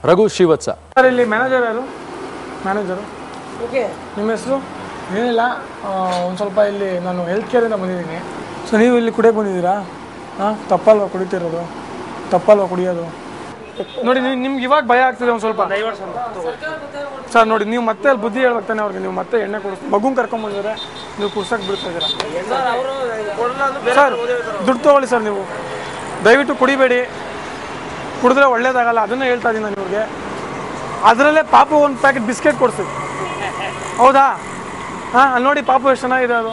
Raghu Srivatsa. Sir ಇಲ್ಲಿ manager ಯಾರು? Manager. Okay, ನಿಮ್ಮ ಹೆಸರು? ಏನಿಲ್ಲ, ಒಂದು ಸ್ವಲ್ಪ ಇಲ್ಲಿ ನಾನು ಹೆಲ್ತ್ ಕೇರಿಂದ ಬಂದಿದ್ದೀನಿ. ಸೊ ನೀವು ಇಲ್ಲಿ ಕುಡಿಯೋಕೆ ಬಂದಿದ್ದೀರಾ? ಹಾಂ, ತಪ್ಪಲ್ವಾ ಕುಡಿತಿರೋದು? ತಪ್ಪಲ್ವಾ ಕುಡಿಯೋದು? ನೋಡಿ ನಿಮ್ಗೆ ಇವಾಗ ಭಯ ಆಗ್ತಿದೆ ಒಂದು ಸ್ವಲ್ಪ. ಸರ್ ನೋಡಿ, ನೀವು ಮತ್ತೆ ಅಲ್ಲಿ ಬುದ್ಧಿ ಹೇಳ್ಬೇಕಾನೆ ಅವ್ರಿಗೆ. ನೀವು ಮತ್ತೆ ಎಣ್ಣೆ ಕೊಡಿಸ್ತೀವಿ, ಮಗುನ ಕರ್ಕೊಂಬಂದಿದ್ರೆ ನೀವು ಕುಡ್ಸಕ್ಕೆ ಬಿಡ್ತಾ ಇದ್ದೀರಾ. ಸರ್ ದುಡ್ಡು ತೊಗೊಳ್ಳಿ ಸರ್. ನೀವು ದಯವಿಟ್ಟು ಕುಡಿಬೇಡಿ, ಕುಡಿದ್ರೆ ಒಳ್ಳೇದಾಗಲ್ಲ. ಅದನ್ನೇ ಹೇಳ್ತಾ ಇದ್ದೀನಿ ನಾನು ಇವ್ರಿಗೆ. ಅದರಲ್ಲೇ ಪಾಪು ಒಂದು ಪ್ಯಾಕೆಟ್ ಬಿಸ್ಕೆಟ್ ಕೊಡಿಸ್ತೀವಿ, ಹೌದಾ? ಹಾಂ, ಅಲ್ಲಿ ನೋಡಿ ಪಾಪು ಎಷ್ಟು ಚೆನ್ನಾಗಿದೆ. ಅದು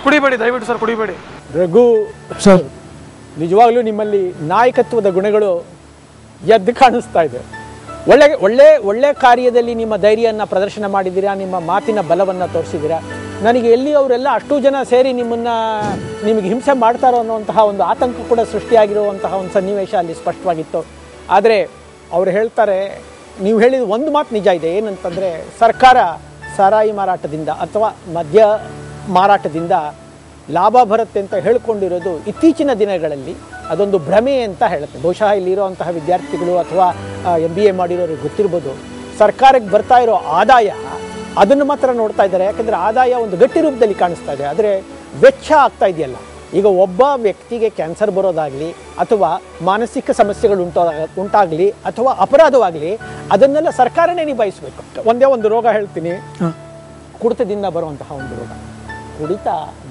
ಕುಡಿಬೇಡಿ ದಯವಿಟ್ಟು ಸರ್, ಕುಡಿಬೇಡಿ. ರಘು ಸರ್, ನಿಜವಾಗ್ಲೂ ನಿಮ್ಮಲ್ಲಿ ನಾಯಕತ್ವದ ಗುಣಗಳು ಎದ್ದು ಕಾಣಿಸ್ತಾ ಇದೆ. ಒಳ್ಳೆ ಕಾರ್ಯದಲ್ಲಿ ನಿಮ್ಮ ಧೈರ್ಯವನ್ನು ಪ್ರದರ್ಶನ ಮಾಡಿದ್ದೀರಾ, ನಿಮ್ಮ ಮಾತಿನ ಬಲವನ್ನು ತೋರಿಸಿದ್ದೀರಾ. ನನಗೆ ಎಲ್ಲಿ ಅವರೆಲ್ಲ ಅಷ್ಟು ಜನ ಸೇರಿ ನಿಮಗೆ ಹಿಂಸೆ ಮಾಡ್ತಾರೋ ಅನ್ನುವಂತಹ ಒಂದು ಆತಂಕ ಕೂಡ ಸೃಷ್ಟಿಯಾಗಿರುವಂತಹ ಒಂದು ಸನ್ನಿವೇಶ ಅಲ್ಲಿ ಸ್ಪಷ್ಟವಾಗಿತ್ತು. ಆದರೆ ಅವರು ಹೇಳ್ತಾರೆ, ನೀವು ಹೇಳಿದ ಒಂದು ಮಾತು ನಿಜ ಇದೆ. ಏನಂತಂದರೆ, ಸರ್ಕಾರ ಸಾರಾಯಿ ಮಾರಾಟದಿಂದ ಅಥವಾ ಮದ್ಯ ಮಾರಾಟದಿಂದ ಲಾಭ ಬರುತ್ತೆ ಅಂತ ಹೇಳ್ಕೊಂಡಿರೋದು ಇತ್ತೀಚಿನ ದಿನಗಳಲ್ಲಿ ಅದೊಂದು ಭ್ರಮೆ ಅಂತ ಹೇಳುತ್ತೆ. ಬಹುಶಃ ಇಲ್ಲಿರುವಂತಹ ವಿದ್ಯಾರ್ಥಿಗಳು ಅಥವಾ MBA ಮಾಡಿರೋರಿಗೆ ಗೊತ್ತಿರ್ಬೋದು. ಸರ್ಕಾರಕ್ಕೆ ಬರ್ತಾ ಇರೋ ಆದಾಯ ಅದನ್ನು ಮಾತ್ರ ನೋಡ್ತಾ ಇದ್ದಾರೆ. ಯಾಕಂದರೆ ಆದಾಯ ಒಂದು ಗಟ್ಟಿ ರೂಪದಲ್ಲಿ ಕಾಣಿಸ್ತಾ ಇದೆ, ಆದರೆ ವೆಚ್ಚ ಆಗ್ತಾ ಇದೆಯಲ್ಲ. ಈಗ ಒಬ್ಬ ವ್ಯಕ್ತಿಗೆ ಕ್ಯಾನ್ಸರ್ ಬರೋದಾಗಲಿ ಅಥವಾ ಮಾನಸಿಕ ಸಮಸ್ಯೆಗಳು ಉಂಟಾಗಲಿ ಅಥವಾ ಅಪರಾಧವಾಗಲಿ, ಅದನ್ನೆಲ್ಲ ಸರ್ಕಾರನೇ ನಿಭಾಯಿಸಬೇಕು. ಒಂದೇ ಒಂದು ರೋಗ ಹೇಳ್ತೀನಿ, ಕುಡಿತದಿಂದ ಬರುವಂತಹ ಒಂದು ರೋಗ. ಕುಡಿತ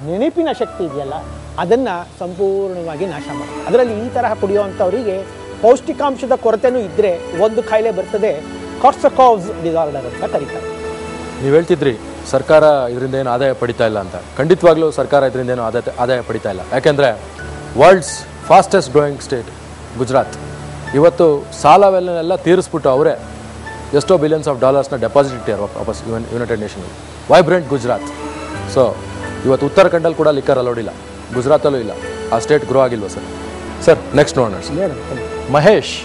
ನೆನಪಿನ ಶಕ್ತಿ ಇದೆಯಲ್ಲ, ಅದನ್ನು ಸಂಪೂರ್ಣವಾಗಿ ನಾಶ ಮಾಡಿ. ಅದರಲ್ಲಿ ಈ ತರಹ ಕುಡಿಯುವಂಥವರಿಗೆ ಪೌಷ್ಟಿಕಾಂಶದ ಕೊರತೆನೂ ಇದ್ದರೆ ಒಂದು ಕಾಯಿಲೆ ಬರ್ತದೆ, ಕಾರ್ಸಕೋವ್ಸ್ ಡಿಸಾರ್ಡರ್ ಅಂತ ಕರೀತಾರೆ. ನೀವು ಹೇಳ್ತಿದ್ರಿ ಸರ್ಕಾರ ಇದರಿಂದ ಏನು ಆದಾಯ ಪಡಿತಾ ಇಲ್ಲ ಅಂತ. ಖಂಡಿತವಾಗ್ಲೂ ಸರ್ಕಾರ ಇದರಿಂದ ಏನು ಆದಾಯ ಪಡಿತಾ ಇಲ್ಲ. ಯಾಕೆಂದರೆ world's fastest growing state Gujarat ಇವತ್ತು ಸಾಲವೆಲ್ಲ ತೀರಿಸ್ಬಿಟ್ಟು ಅವರೇ ಎಷ್ಟೋ ಬಿಲಿಯನ್ಸ್ ಆಫ್ ಡಾಲರ್ಸ್ನ ಡೆಪಾಸಿಟ್ ಇಟ್ಟಾರೆ ವಾಪಸ್ ಯುನೈಟೆಡ್ ನೇಷನ್ಗೆ. ವೈಬ್ರೆಂಟ್ ಗುಜರಾತ್. ಸೊ ಇವತ್ತು ಉತ್ತರಾಖಂಡಲ್ಲಿ ಕೂಡ ಲಿಕ್ಕರ್ ಅಲೌಡ್ ಇಲ್ಲ, ಗುಜರಾತಲ್ಲೂ ಇಲ್ಲ. ಆ ಸ್ಟೇಟ್ ಗ್ರೋ ಆಗಿಲ್ವ ಸರ್? ಸರ್ ನೆಕ್ಸ್ಟ್ ನೋಡೋಣ ಸರ್. ಮಹೇಶ್,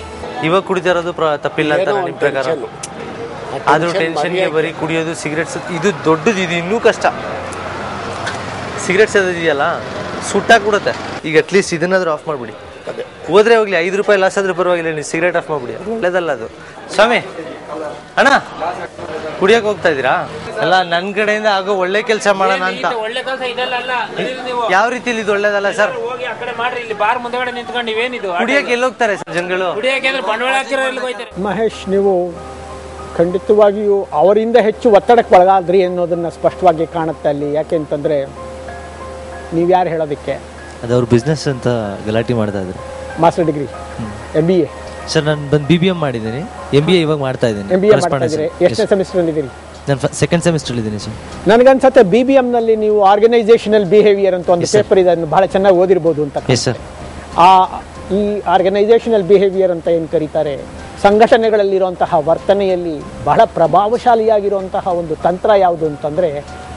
ಇವಾಗ ಕುಡಿತಾ ಇರೋದು ತಪ್ಪಿಲ್ಲ ಅಂತ ನಿಮ್ಮ ಪ್ರಕಾರ. ಆದರೂ ಟೆನ್ಷನ್ಗೆ ಬರೀ ಕುಡಿಯೋದು, ಸಿಗರೇಟ್ಸ್, ಇದು ದೊಡ್ಡದು. ಇದು ಇನ್ನೂ ಕಷ್ಟ. ಸಿಗರೇಟ್ಸ್ ಇದೆಯಲ್ಲ, ಸುಟ್ಟಾಕ್ಬಿಡುತ್ತೆ. ಈಗ ಅಟ್ಲೀಸ್ಟ್ ಇದನ್ನಾದ್ರೂ ಆಫ್ ಮಾಡಿಬಿಡಿ. ಹೋದ್ರೆ ಹೋಗ್ಲಿ, 5 ರೂಪಾಯಿ ಲಾಸ್ ಆದ್ರೂ ಪರವಾಗಿಲ್ಲ, ನೀವು ಸಿಗರೇಟ್ ಆಫ್ ಮಾಡಿಬಿಡಿ. ಒಳ್ಳೇದಲ್ಲ ಅದು. ಸ್ವಾಮಿ ಅಣ್ಣ, ಕುಡಿಯೋಕೆ ಹೋಗ್ತಾ ಇದ್ದೀರಾ? ಅಲ್ಲ, ನನ್ನ ಕಡೆಯಿಂದ ಆಗೋ ಒಳ್ಳೆ ಕೆಲಸ ಮಾಡೋಣ ಅಂತ. ಯಾವ ರೀತಿಲಿ ಇದು ಒಳ್ಳೇದಲ್ಲ ಸರ್? ಕುಡಿಯೋಕೆ ಎಲ್ಲಿ ಹೋಗ್ತಾರೆ ಸರ್ ಜನಗಳು? ಮಹೇಶ್, ನೀವು ಖಂಡಿತವಾಗಿಯೂ ಅವರಿಂದ ಹೆಚ್ಚು ಒತ್ತಡಕ್ಕೆ ಒಳಗಾದ್ರಿ ಅನ್ನೋದನ್ನು ಸ್ಪಷ್ಟವಾಗಿ ಕಾಣುತ್ತೆ ಅಲ್ಲಿ. ಯಾಕೆ ಅಂತಂದರೆ, ನೀವು ಯಾರು ಹೇಳೋದಕ್ಕೆ? ಅದು ಅವ್ರ ಬಿಸ್ನೆಸ್ ಅಂತ ಗಲಾಟೆ ಮಾಡ್ತಾ ಇದ್ರು. Master degree, MBA sir. ನಾನು ಬಂದು BBM ಮಾಡಿದ್ದೀನಿ, MBA ಇವಾಗ ಮಾಡ್ತಾ ಇದ್ದೀನಿ. MBA ಮಾಡ್ತಾ ಇದ್ದೀರಿ? ಎಷ್ಟನೇ ಸೆಮಿಸ್ಟರ್ ಇದ್ದೀರಿ? ನಾನು ಸೆಕೆಂಡ್ ಸೆಮಿಸ್ಟರ್ ಇದ್ದೀನಿ ಸರ್. ನನಗನ್ಸುತ್ತೆ BBMನಲ್ಲಿ ನೀವು ಆರ್ಗನೈಸೇಷನಲ್ ಬಿಹೇವಿಯರ್ ಅಂತ ಒಂದು ಪೇಪರ್ ಇದೆ, ಅದನ್ನು ಬಹಳ ಚೆನ್ನಾಗಿ ಓದಿರ್ಬೋದು ಅಂತ. Yes sir. ಈ ಆರ್ಗನೈಸೇಷನಲ್ ಬಿಹೇವಿಯರ್ ಅಂತ ಏನು ಕರೀತಾರೆ, ಸಂಘಟನೆಗಳಲ್ಲಿರುವಂತಹ ವರ್ತನೆಯಲ್ಲಿ ಬಹಳ ಪ್ರಭಾವಶಾಲಿಯಾಗಿರುವಂತಹ ಒಂದು ತಂತ್ರ ಯಾವುದು ಅಂತಂದರೆ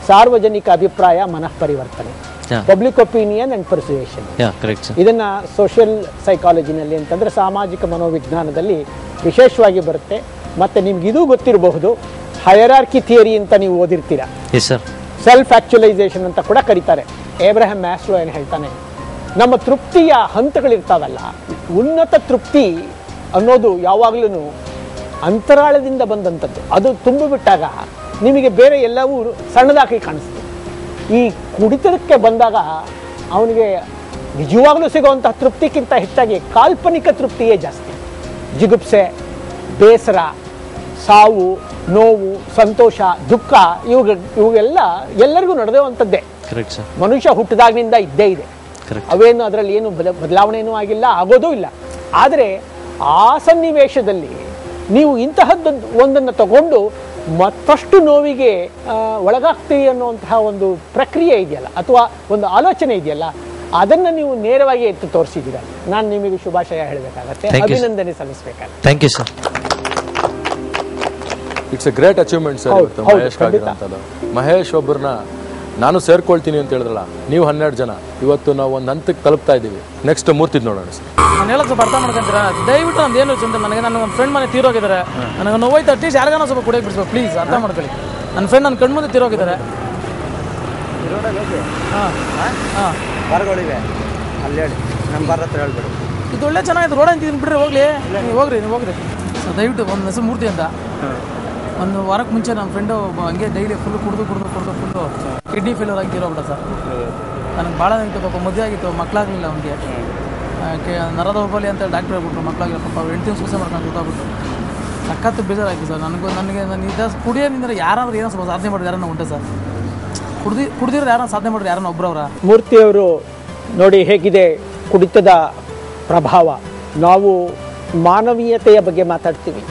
ಸಾರ್ವಜನಿಕ ಅಭಿಪ್ರಾಯ ಮನಃಪರಿವರ್ತನೆ, ಪಬ್ಲಿಕ್ ಒಪಿನಿಯನ್ ಅಂಡ್ ಪರ್ಸುಯೇಷನ್. ಇದನ್ನ ಸೋಷಿಯಲ್ ಸೈಕಾಲಜಿನಲ್ಲಿ ಅಂತಂದರೆ ಸಾಮಾಜಿಕ ಮನೋವಿಜ್ಞಾನದಲ್ಲಿ ವಿಶೇಷವಾಗಿ ಬರುತ್ತೆ. ಮತ್ತು ನಿಮ್ಗೆ ಇದು ಗೊತ್ತಿರಬಹುದು, ಹೈರಾರ್ಕಿ ಥಿಯರಿ ಅಂತ ನೀವು ಓದಿರ್ತೀರಾ. ಸೆಲ್ಫ್ ಆಕ್ಚುಲೈಸೇಷನ್ ಅಂತ ಕೂಡ ಕರೀತಾರೆ. ಏಬ್ರಹಾಂ ಮ್ಯಾಸ್ಲೋ ಏನು ಹೇಳ್ತಾನೆ, ನಮ್ಮ ತೃಪ್ತಿಯ ಹಂತಗಳಿರ್ತಾವಲ್ಲ, ಉನ್ನತ ತೃಪ್ತಿ ಅನ್ನೋದು ಯಾವಾಗಲೂ ಅಂತರಾಳದಿಂದ ಬಂದಂಥದ್ದು. ಅದು ತುಂಬಿಬಿಟ್ಟಾಗ ನಿಮಗೆ ಬೇರೆ ಎಲ್ಲವೂ ಸಣ್ಣದಾಗಿ ಕಾಣಿಸ್ತದೆ. ಈ ಕುಡಿತಕ್ಕೆ ಬಂದಾಗ ಅವನಿಗೆ ನಿಜವಾಗ್ಲೂ ಸಿಗುವಂತಹ ತೃಪ್ತಿಗಿಂತ ಹೆಚ್ಚಾಗಿ ಕಾಲ್ಪನಿಕ ತೃಪ್ತಿಯೇ ಜಾಸ್ತಿ. ಜಿಗುಪ್ಸೆ, ಬೇಸರ, ಸಾವು, ನೋವು, ಸಂತೋಷ, ದುಃಖ ಇವುಗೆಲ್ಲ ಎಲ್ಲರಿಗೂ ನಡೆಯುವಂಥದ್ದೇ. ಮನುಷ್ಯ ಹುಟ್ಟಿದಾಗಿನಿಂದ ಇದ್ದೇ ಇದೆ. ಅವೇನು ಅದರಲ್ಲಿ ಏನು ಬದಲಾವಣೆಯೂ ಆಗಿಲ್ಲ, ಆಗೋದೂ ಇಲ್ಲ. ಆದರೆ ಆ ಸನ್ನಿವೇಶದಲ್ಲಿ ನೀವು ಇಂತಹದ್ದು ಒಂದನ್ನು ತಗೊಂಡು ಮತ್ತಷ್ಟು ನೋವಿಗೆ ಒಳಗಾಗ್ತೀರಿ ಅನ್ನುವಂತಹ ಒಂದು ಪ್ರಕ್ರಿಯೆ ಇದೆಯಲ್ಲ, ಅಥವಾ ಒಂದು ಆಲೋಚನೆ ಇದೆಯಲ್ಲ, ಅದನ್ನು ನೀವು ನೇರವಾಗಿ ಎತ್ತು ತೋರಿಸಿದ್ದೀರ. ನಾನು ನಿಮಗೆ ಶುಭಾಶಯ ಹೇಳಬೇಕಾಗತ್ತೆ, ಅಭಿನಂದನೆ ಸಲ್ಲಿಸಬೇಕಾಗುತ್ತೆ. Thank you sir. It's a great achievement sir Mahesh ಆಗಿರೋಂಥದ್ದು. ಮಹೇಶ್ ಒಬ್ಬರನ್ನ ನಾನು ಸೇರ್ಕೊಳ್ತೀನಿ ಅಂತ ಹೇಳಿದ್ರಲ್ಲ, ನೀವು 12 ಜನ, ಇವತ್ತು ನಾವು ಒಂದು ಹಂತಕ್ಕೆ ತಲುಪ್ತಾ ಇದ್ದೀವಿ. ನೆಕ್ಸ್ಟ್ ಮೂರ್ತಿದ್ ನೋಡೋಣ ಸರ್. ನಾನು ಹೇಳೋದು ಸ್ವಲ್ಪ ಅರ್ಥ ಮಾಡ್ಕೊಂತೀರಾ? ದಯವಿಟ್ಟು ನಮ್ದು ಏನು ಚಿಂತೆ, ನನಗೆ ನನ್ನ ಫ್ರೆಂಡ್ ಮನೆ ತೀರೋಗಿದ್ದಾರೆ, ನನಗೆ ನೋವಾಯ್ತು. ಅಟ್ಲೀಸ್ಟ್ ಯಾರಿಗಾನ ಸ್ವಲ್ಪ ಕುಡಿಯೋಕೆ ಬಿಡಿಸ್ಬೇಕು ಪ್ಲೀಸ್, ಅರ್ಥ ಮಾಡ್ಕೊಳ್ಳಿ. ನನ್ನ ಫ್ರೆಂಡ್ ನನ್ನ ಕಣ್ಮುಂದೆ ತೀರೋಗಿದ್ದಾರೆ. ಬರ್ಗಳಿವೆ ಅಲ್ಲಿ ಹೇಳಿ, ನಮ್ಮ ಬರ ಹತ್ರ ಹೇಳ್ಬೇಡಿ. ಇದು ಒಳ್ಳೆ ಚೆನ್ನಾಗಿದೆ ರೋಡ್ ಅಂತ ಬಿಡ್ರಿ, ಹೋಗ್ಲಿ, ನೀವು ಹೋಗ್ರಿ. ದಯವಿಟ್ಟು ಒಂದು ಹೆಸರು ಮೂರ್ತಿ ಅಂತ ಒಂದು ವಾರಕ್ಕೆ ಮುಂಚೆ ನಮ್ಮ ಫ್ರೆಂಡು ಹಂಗೆ ಡೈಲಿ ಫುಲ್ಲು ಕುಡಿದು ಫುಲ್ಲು ಕಿಡ್ನಿ ಫೇಲ್ಯೂರ್ ಆಗಿ ಇರೋಬಿಟ್ಟ ಸರ್. ನನಗೆ ಭಾಳ ಇತ್ತು ಪಾಪ, ಮದುವೆ ಆಗಿತ್ತು, ಮಕ್ಕಳಾಗಲಿಲ್ಲ ಅವ್ನಿಗೆ. ನರದೌರ್ಬಲ್ಯ ಅಂತ ಡಾಕ್ಟ್ರ್ ಹೇಳ್ಬಿಟ್ರು, ಮಕ್ಕಳಾಗಿಲ್ಲ ಪಾಪ. 8 ತಿಂಗಳು ಸೂಸೆ ಮಾಡ್ಕೊಂಡು ಗೊತ್ತಾಗ್ಬಿಟ್ಟು ಸಖತ್ತು ಬೇಜಾರಾಯ್ತು ಸರ್ ನನಗೆ. ನಾನು ಕುಡಿಯೋದ್ರಿಂದ ಯಾರಾದ್ರೂ ಏನೋ ಸ್ವಲ್ಪ ಸಾಧನೆ ಮಾಡಿದ್ರೆ ಯಾರನ್ನ ಉಂಟೆ ಸರ್? ಕುಡ್ದಿರೋರು ಯಾರನ್ನ ಸಾಧನೆ ಮಾಡಿದ್ರೆ ಯಾರನ್ನ ಒಬ್ಬರವ್ರ? ಮೂರ್ತಿಯವರು ನೋಡಿ ಹೇಗಿದೆ ಕುಡಿತದ ಪ್ರಭಾವ. ನಾವು ಮಾನವೀಯತೆಯ ಬಗ್ಗೆ ಮಾತಾಡ್ತೀವಿ,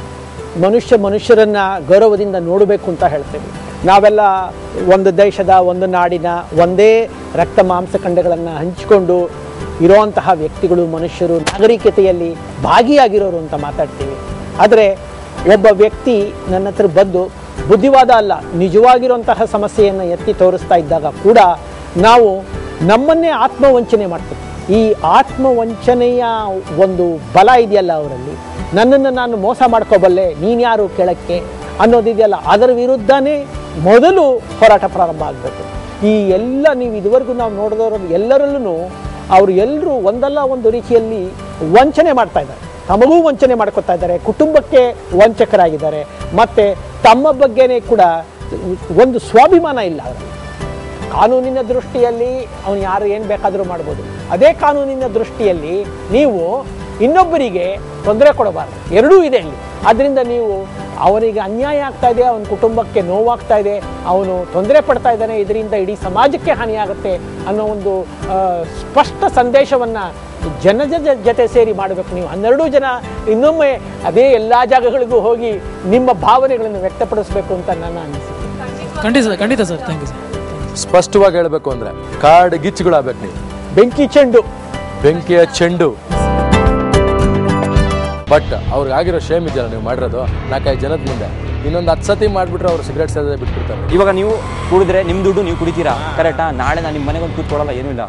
ಮನುಷ್ಯರನ್ನ ಗೌರವದಿಂದ ನೋಡಬೇಕು ಅಂತ ಹೇಳ್ತೀವಿ. ನಾವೆಲ್ಲ ಒಂದು ದೇಶದ, ಒಂದು ನಾಡಿನ, ಒಂದೇ ರಕ್ತ ಮಾಂಸಖಂಡಗಳನ್ನು ಹಂಚಿಕೊಂಡು ಇರೋವಂತಹ ವ್ಯಕ್ತಿಗಳು, ಮನುಷ್ಯರು, ನಾಗರಿಕತೆಯಲ್ಲಿ ಭಾಗಿಯಾಗಿರೋರು ಅಂತ ಮಾತಾಡ್ತೀವಿ. ಆದರೆ ಒಬ್ಬ ವ್ಯಕ್ತಿ ನನ್ನ ಹತ್ರ ಬಂದು ಬುದ್ಧಿವಾದ ಅಲ್ಲ, ನಿಜವಾಗಿರುವಂತಹ ಸಮಸ್ಯೆಯನ್ನು ಎತ್ತಿ ತೋರಿಸ್ತಾ ಇದ್ದಾಗ ಕೂಡ ನಾವು ನಮ್ಮನ್ನೇ ಆತ್ಮವಂಚನೆ ಮಾಡ್ತೀವಿ. ಈ ಆತ್ಮವಂಚನೆಯ ಒಂದು ಬಲ ಇದೆಯಲ್ಲ ಅವರಲ್ಲಿ, ನನ್ನನ್ನು ನಾನು ಮೋಸ ಮಾಡ್ಕೋಬಲ್ಲೆ, ನೀನ್ಯಾರು ಕೇಳಕ್ಕೆ ಅನ್ನೋದಿದೆಯಲ್ಲ, ಅದರ ವಿರುದ್ಧನೇ ಮೊದಲು ಹೋರಾಟ ಪ್ರಾರಂಭ ಆಗಬೇಕು. ಈ ಎಲ್ಲ ನೀವು ಇದುವರೆಗೂ ನಾವು ನೋಡಿದವರು ಎಲ್ಲರಲ್ಲೂ ಅವರು ಎಲ್ಲರೂ ಒಂದಲ್ಲ ಒಂದು ರೀತಿಯಲ್ಲಿ ವಂಚನೆ ಮಾಡ್ತಾ ಇದ್ದಾರೆ. ತಮಗೂ ವಂಚನೆ ಮಾಡ್ಕೊತಾ ಇದ್ದಾರೆ, ಕುಟುಂಬಕ್ಕೆ ವಂಚಕರಾಗಿದ್ದಾರೆ, ಮತ್ತು ತಮ್ಮ ಬಗ್ಗೆನೇ ಕೂಡ ಒಂದು ಸ್ವಾಭಿಮಾನ ಇಲ್ಲ ಅವರಲ್ಲಿ. ಕಾನೂನಿನ ದೃಷ್ಟಿಯಲ್ಲಿ ಅವನು ಯಾರು ಏನು ಬೇಕಾದರೂ ಮಾಡ್ಬೋದು. ಅದೇ ಕಾನೂನಿನ ದೃಷ್ಟಿಯಲ್ಲಿ ನೀವು ಇನ್ನೊಬ್ಬರಿಗೆ ತೊಂದರೆ ಕೊಡಬಾರ್ದು. ಎರಡೂ ಇದೆ ಇಲ್ಲಿ. ಆದ್ದರಿಂದ ನೀವು ಅವನಿಗೆ ಅನ್ಯಾಯ ಆಗ್ತಾ ಇದೆ, ಅವನ ಕುಟುಂಬಕ್ಕೆ ನೋವಾಗ್ತಾ ಇದೆ, ಅವನು ತೊಂದರೆ ಪಡ್ತಾ ಇದ್ದಾನೆ, ಇದರಿಂದ ಇಡೀ ಸಮಾಜಕ್ಕೆ ಹಾನಿಯಾಗುತ್ತೆ ಅನ್ನೋ ಒಂದು ಸ್ಪಷ್ಟ ಸಂದೇಶವನ್ನು ಜನದ ಜೊತೆ ಸೇರಿ ಮಾಡಬೇಕು. ನೀವು 12 ಜನ ಇನ್ನೊಮ್ಮೆ ಅದೇ ಎಲ್ಲ ಜಾಗಗಳಿಗೂ ಹೋಗಿ ನಿಮ್ಮ ಭಾವನೆಗಳನ್ನು ವ್ಯಕ್ತಪಡಿಸಬೇಕು ಅಂತ ನನ್ನ ಅನಿಸಿಕೆ. ಖಂಡಿತ ಸರ್, ಥ್ಯಾಂಕ್ ಯು ಸರ್. ಸ್ಪಷ್ಟವಾಗಿ ಹೇಳಬೇಕು ಅಂದರೆ ಕಾರ್ಡ್ ಗಿಚ್ಚುಗಳಾಗಬೇಕು. ನೀವು ಬೆಂಕಿಯ ಚೆಂಡು. ಬಟ್ ಅವ್ರಿಗಾಗಿರೋ ಶೇಮ್ ಇದೆಯಲ್ಲ ನೀವು ಮಾಡಿರೋದು 4-5 ಜನದ ಮುಂದೆ, ಇನ್ನೊಂದು 10 ಸತಿ ಮಾಡಿಬಿಟ್ರೆ ಅವ್ರು ಸಿಗರೇಟ್ ಸೇದೋದೇ ಬಿಟ್ಬಿಡ್ತಾರೆ. ಇವಾಗ ನೀವು ಕುಡಿದ್ರೆ ನಿಮ್ಮ ದುಡ್ಡು ನೀವು ಕುಡಿತೀರಾ, ಕರೆಕ್ಟಾ? ನಾಳೆ ನಾನು ನಿಮ್ಮ ಮನೆಗೆ ಒಂದು ಕೂತ್ಕೊಳ್ಳಲ್ಲ, ಏನೂ ಇಲ್ಲ.